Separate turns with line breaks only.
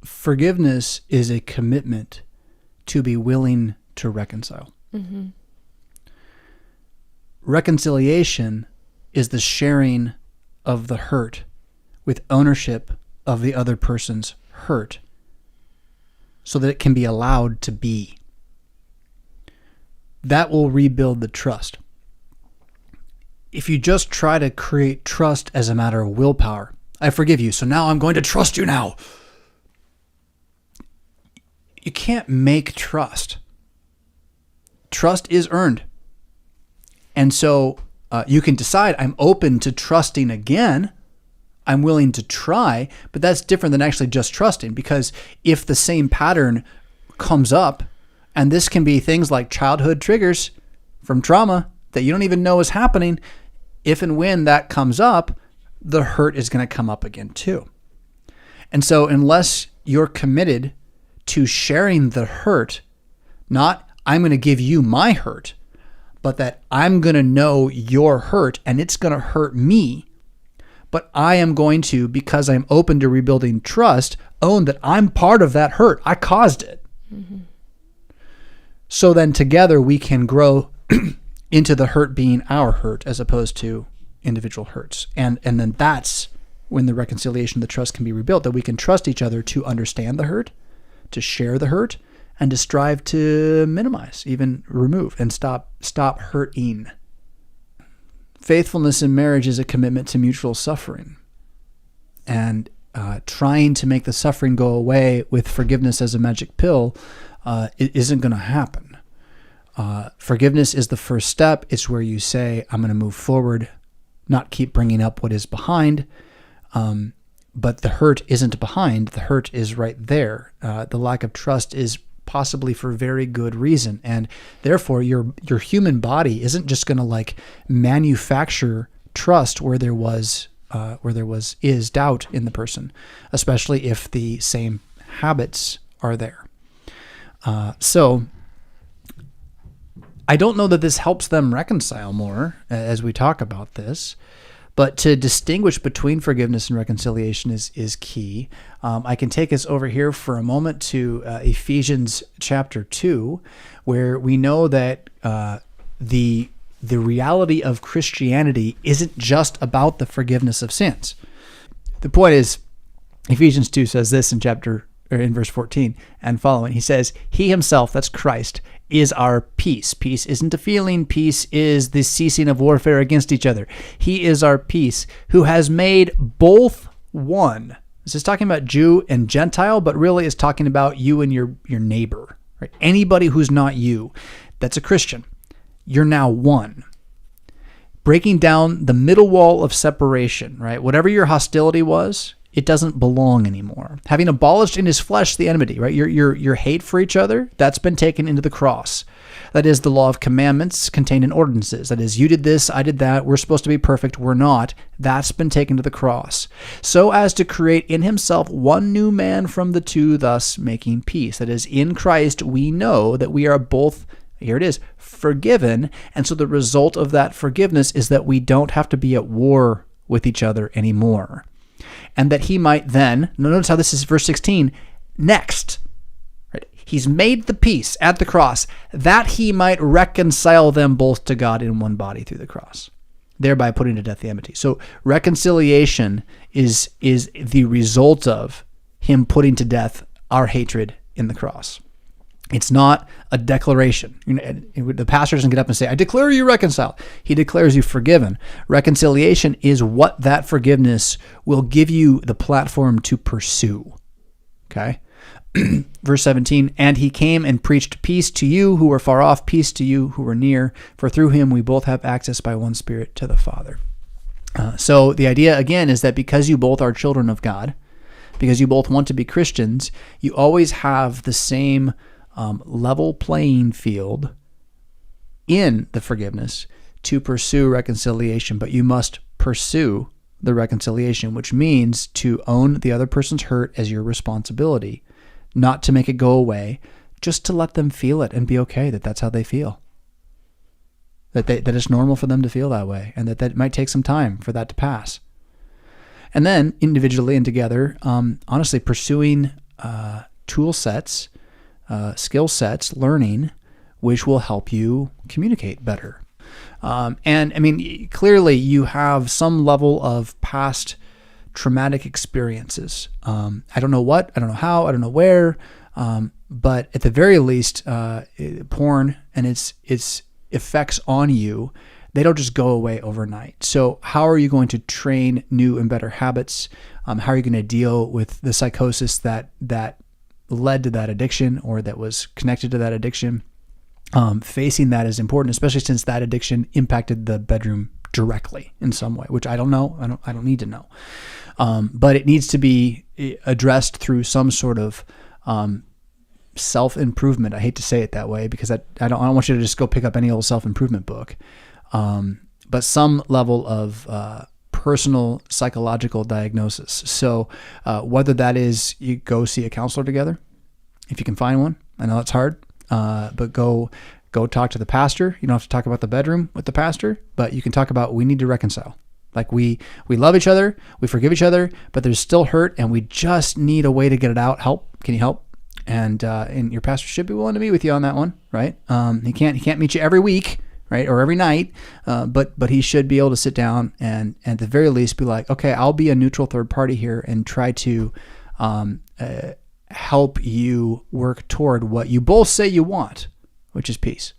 forgiveness is a commitment to be willing to reconcile.
Mm-hmm.
Reconciliation is the sharing of the hurt with ownership of the other person's hurt so that it can be allowed to be. That will rebuild the trust. If you just try to create trust as a matter of willpower, I forgive you, so now I'm going to trust you now. You can't make trust. Trust is earned. And so you can decide, I'm open to trusting again. I'm willing to try, but that's different than actually just trusting, because if the same pattern comes up, and this can be things like childhood triggers from trauma that you don't even know is happening, if and when that comes up, the hurt is going to come up again too. And so unless you're committed to sharing the hurt, not I'm going to give you my hurt, but that I'm going to know your hurt and it's going to hurt me, but I am going to, because I'm open to rebuilding trust, own that I'm part of that hurt. I caused it.
Mm-hmm.
So then together we can grow into the hurt being our hurt as opposed to individual hurts. And then that's when the reconciliation, the trust can be rebuilt, that we can trust each other to understand the hurt, to share the hurt, and to strive to minimize, even remove, and stop hurting. Faithfulness in marriage is a commitment to mutual suffering. And trying to make the suffering go away with forgiveness as a magic pill, it isn't going to happen. Forgiveness is the first step. It's where you say, I'm going to move forward, not keep bringing up what is behind. But the hurt isn't behind. The hurt is right there. The lack of trust is possibly for very good reason. And therefore, your human body isn't just going to like manufacture trust where there is doubt in the person, especially if the same habits are there. So I don't know that this helps them reconcile more as we talk about this, but to distinguish between forgiveness and reconciliation is key. I can take us over here for a moment to Ephesians chapter 2, where we know that the reality of Christianity isn't just about the forgiveness of sins. The point is, Ephesians 2 says this in verse 14 and following. He says, He himself, that's Christ, is our peace. Peace isn't a feeling. Peace is the ceasing of warfare against each other. He is our peace, who has made both one. This is talking about Jew and Gentile, but really is talking about you and your neighbor. Right? Anybody who's not you, that's a Christian. You're now one. Breaking down the middle wall of separation, right? Whatever your hostility was, it doesn't belong anymore. Having abolished in his flesh the enmity, right? Your hate for each other, that's been taken into the cross. That is the law of commandments contained in ordinances. That is, you did this, I did that, we're supposed to be perfect, we're not. That's been taken to the cross. So as to create in himself one new man from the two, thus making peace. That is, in Christ we know that we are both, here it is, forgiven. And so the result of that forgiveness is that we don't have to be at war with each other anymore. And that he might then, notice how this is verse 16, next, right? He's made the peace at the cross, that he might reconcile them both to God in one body through the cross, thereby putting to death the enmity. So reconciliation is the result of him putting to death our hatred in the cross. It's not a declaration. The pastor doesn't get up and say, I declare you reconciled. He declares you forgiven. Reconciliation is what that forgiveness will give you the platform to pursue. Okay? Verse 17, and he came and preached peace to you who were far off, peace to you who were near, for through him we both have access by one Spirit to the Father. So the idea, again, is that because you both are children of God, because you both want to be Christians, you always have the same level playing field in the forgiveness to pursue reconciliation, but you must pursue the reconciliation, which means to own the other person's hurt as your responsibility, not to make it go away, just to let them feel it and be okay that that's how they feel. That it's normal for them to feel that way, and that might take some time for that to pass. And then individually and together, honestly, pursuing tool sets, skill sets, learning, which will help you communicate better. And I mean, clearly you have some level of past traumatic experiences. I don't know what, I don't know how, I don't know where, but at the very least, porn and its effects on you, they don't just go away overnight. So how are you going to train new and better habits? How are you going to deal with the psychosis that led to that addiction or that was connected to that addiction? Facing that is important, especially since that addiction impacted the bedroom directly in some way, which I don't know. I don't need to know. But it needs to be addressed through some sort of self-improvement. I hate to say it that way because I don't want you to just go pick up any old self-improvement book. But some level of personal psychological diagnosis. So whether that is you go see a counselor together, if you can find one. I know it's hard. But go talk to the pastor. You don't have to talk about the bedroom with the pastor, but you can talk about we need to reconcile. Like we love each other, we forgive each other, but there's still hurt, and we just need a way to get it out. Help? Can you help? And your pastor should be willing to meet with you on that one, right? He can't meet you every week, right, or every night, but he should be able to sit down and at the very least be like, okay, I'll be a neutral third party here and try to help you work toward what you both say you want, which is peace.